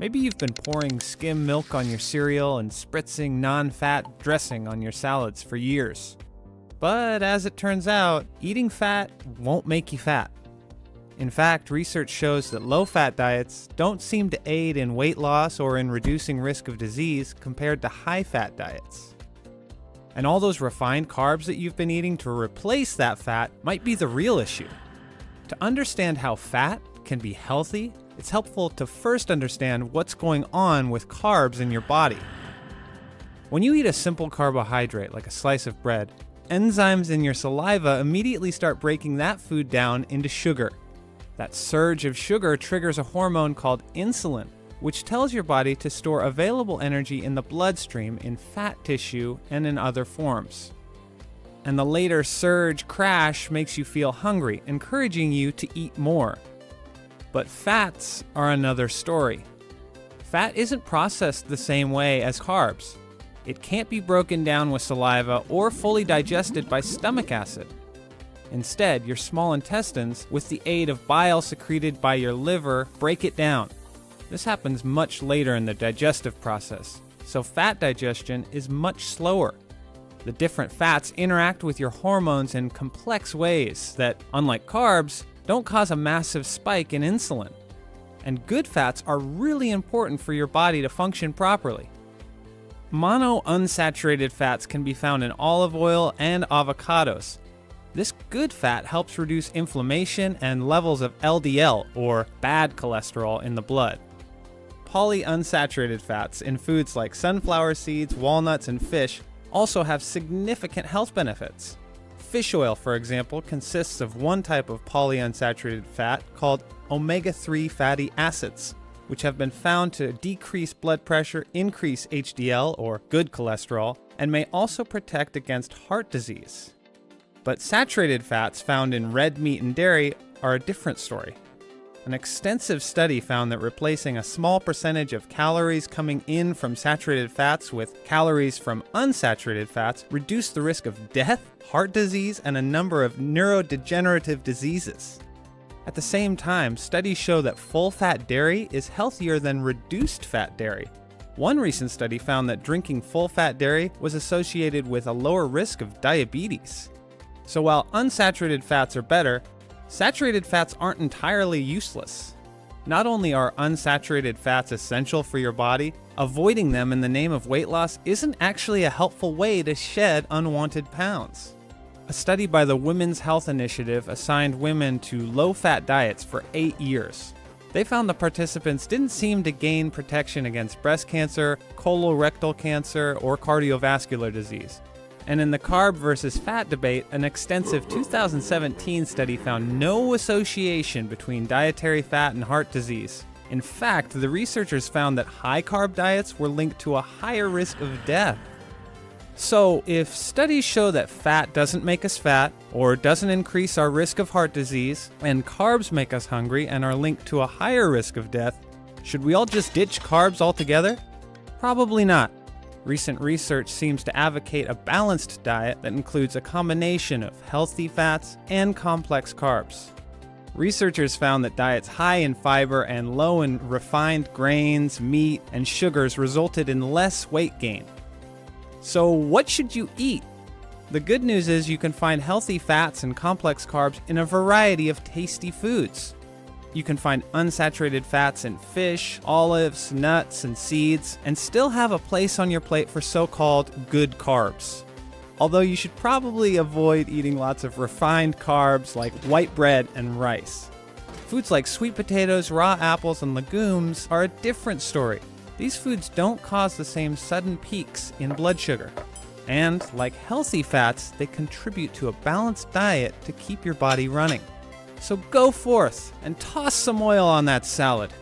Maybe you've been pouring skim milk on your cereal and spritzing non-fat dressing on your salads for years. But as it turns out, eating fat won't make you fat. In fact, research shows that low-fat diets don't seem to aid in weight loss or in reducing risk of disease compared to high-fat diets. And all those refined carbs that you've been eating to replace that fat might be the real issue. To understand how fat can be healthy, it's helpful to first understand what's going on with carbs in your body. When you eat a simple carbohydrate like a slice of bread, enzymes in your saliva immediately start breaking that food down into sugar. That surge of sugar triggers a hormone called insulin, which tells your body to store available energy in the bloodstream in fat tissue and in other forms. And the later surge crash makes you feel hungry, encouraging you to eat more. But fats are another story. Fat isn't processed the same way as carbs. It can't be broken down with saliva or fully digested by stomach acid. Instead, your small intestines, with the aid of bile secreted by your liver, break it down. This happens much later in the digestive process, so fat digestion is much slower. The different fats interact with your hormones in complex ways that, unlike carbs, don't cause a massive spike in insulin. And good fats are really important for your body to function properly. Monounsaturated fats can be found in olive oil and avocados. This good fat helps reduce inflammation and levels of LDL, or bad cholesterol, in the blood. Polyunsaturated fats in foods like sunflower seeds, walnuts, and fish also have significant health benefits. Fish oil, for example, consists of one type of polyunsaturated fat called omega-3 fatty acids, which have been found to decrease blood pressure, increase HDL, or good cholesterol, and may also protect against heart disease. But saturated fats found in red meat and dairy are a different story. An extensive study found that replacing a small percentage of calories coming in from saturated fats with calories from unsaturated fats reduced the risk of death, heart disease, and a number of neurodegenerative diseases. At the same time, studies show that full-fat dairy is healthier than reduced-fat dairy. One recent study found that drinking full-fat dairy was associated with a lower risk of diabetes. So while unsaturated fats are better, saturated fats aren't entirely useless. Not only are unsaturated fats essential for your body, avoiding them in the name of weight loss isn't actually a helpful way to shed unwanted pounds. A study by the Women's Health Initiative assigned women to low-fat diets for 8 years. They found the participants didn't seem to gain protection against breast cancer, colorectal cancer, or cardiovascular disease. And in the carb versus fat debate, an extensive 2017 study found no association between dietary fat and heart disease. In fact, the researchers found that high-carb diets were linked to a higher risk of death. So, if studies show that fat doesn't make us fat, or doesn't increase our risk of heart disease, and carbs make us hungry and are linked to a higher risk of death, should we all just ditch carbs altogether? Probably not. Recent research seems to advocate a balanced diet that includes a combination of healthy fats and complex carbs. Researchers found that diets high in fiber and low in refined grains, meat, and sugars resulted in less weight gain. So what should you eat? The good news is you can find healthy fats and complex carbs in a variety of tasty foods. You can find unsaturated fats in fish, olives, nuts, and seeds, and still have a place on your plate for so-called good carbs. Although you should probably avoid eating lots of refined carbs like white bread and rice. Foods like sweet potatoes, raw apples, and legumes are a different story. These foods don't cause the same sudden peaks in blood sugar. And, like healthy fats, they contribute to a balanced diet to keep your body running. So go forth and toss some oil on that salad.